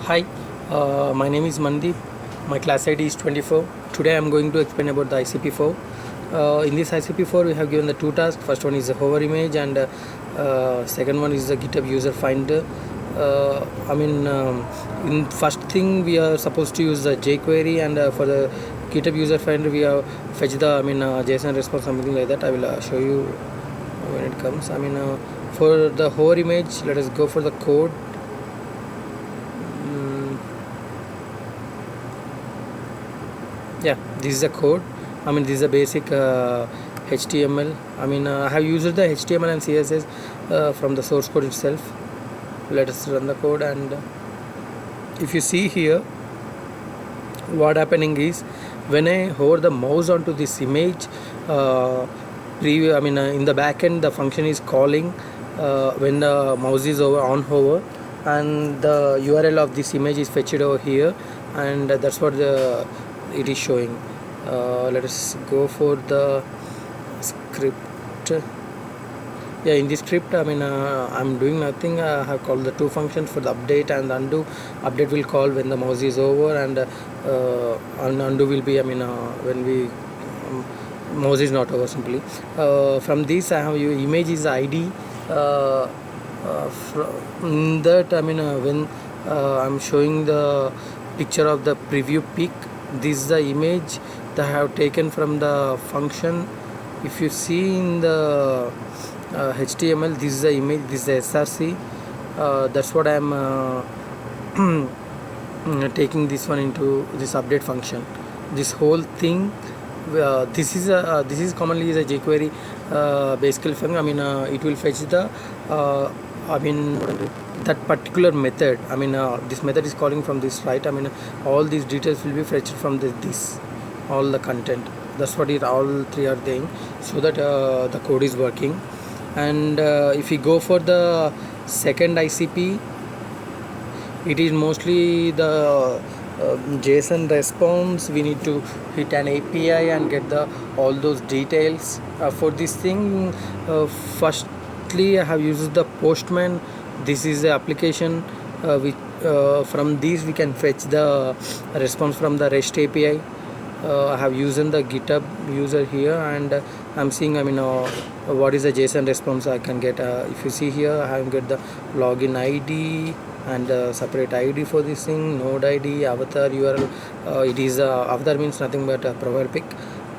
Hi, my name is Mandeep. My class ID is 24. Today I am going to explain about the ICP4. In this ICP4 we have given the two tasks. First one is the hover image and second one is the GitHub user finder. In first thing we are supposed to use the jQuery, and for the GitHub user finder we have fetch the JSON response, something like that. I will show you when it comes. For the hover image, let us go for the code. Yeah, this is the code. This is a basic HTML. I have used the HTML and CSS from the source code itself. Let us run the code, and if you see here, what happening is when I hover the mouse onto this image, in the backend the function is calling when the mouse is on hover, and the URL of this image is fetched over here, and that's what it is showing. Let us go for the script. Yeah, in this script I'm doing nothing. I have called the two functions for the update and the undo. Update will call when the mouse is over, and undo will be when we mouse is not over, simply. From this I have your image is ID. From that when I'm showing the picture of the preview pic, this is the image that I have taken from the function. If you see in the HTML, this is the image, this is the SRC. That's what I am taking this one into this update function. This whole thing, this is commonly is a jQuery basically function. It will fetch the that particular method. This method is calling from this, right? All these details will be fetched from this all the content. That's what it all three are doing, so that the code is working. And if we go for the second ICP, it is mostly the JSON response. We need to hit an API and get the all those details for this thing. Firstly, I have used the Postman. This is the application which from this we can fetch the response from the REST API. I have used the GitHub user here, and I'm seeing what is the JSON response I can get. If you see here, I have get the login ID and separate ID for this thing, node ID, avatar, URL. It is avatar means nothing but a profile pic,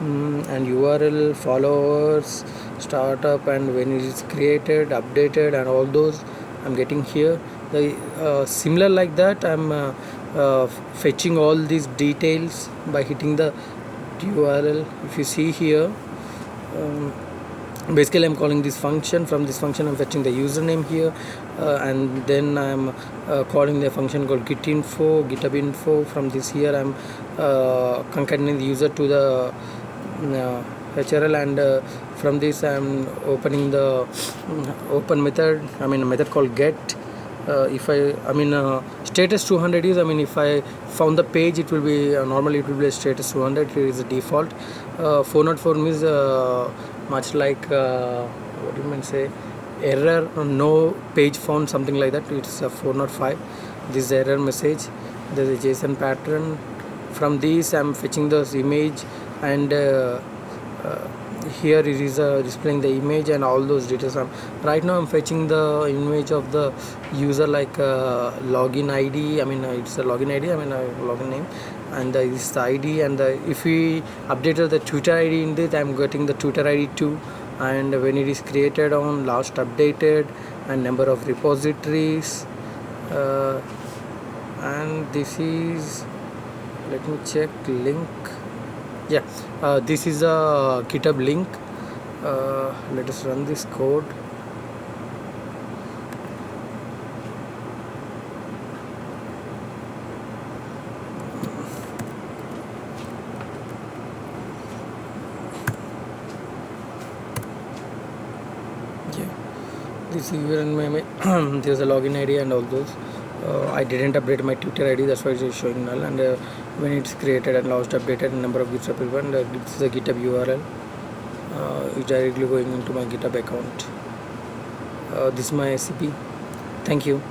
and URL, followers, startup, and when it is created, updated, and all those I'm getting here. The similar like that, I'm fetching all these details by hitting the URL. If you see here, basically I'm calling this function. From this function I'm fetching the username here, and then I'm calling the function called gitinfo, github info. From this here I'm concatenating the user to the HRL, and from this I'm opening the open method, a method called get. If status 200 is, if I found the page, it will be normally it will be a status 200. Here is the default. 404 means much like what you might say, error, no page found, something like that. It's a 405. This error message. There is a JSON pattern. From this I'm fetching this image, and here it is displaying the image and all those details. Right now I'm fetching the image of the user, like login ID. It's a login ID, login name, and this is the ID. And if we updated the Twitter ID in this, I'm getting the Twitter ID too, and when it is created on, last updated, and number of repositories, and this is, let me check, link. Yeah, this is a GitHub link. Let us run this code. Yeah, this is there's a login ID and all those. I didn't update my Twitter ID, that's why it is showing null. And when it's created and last updated, number of GitHub people, and this is a GitHub URL. It's directly going into my GitHub account. This is my ICP. Thank you.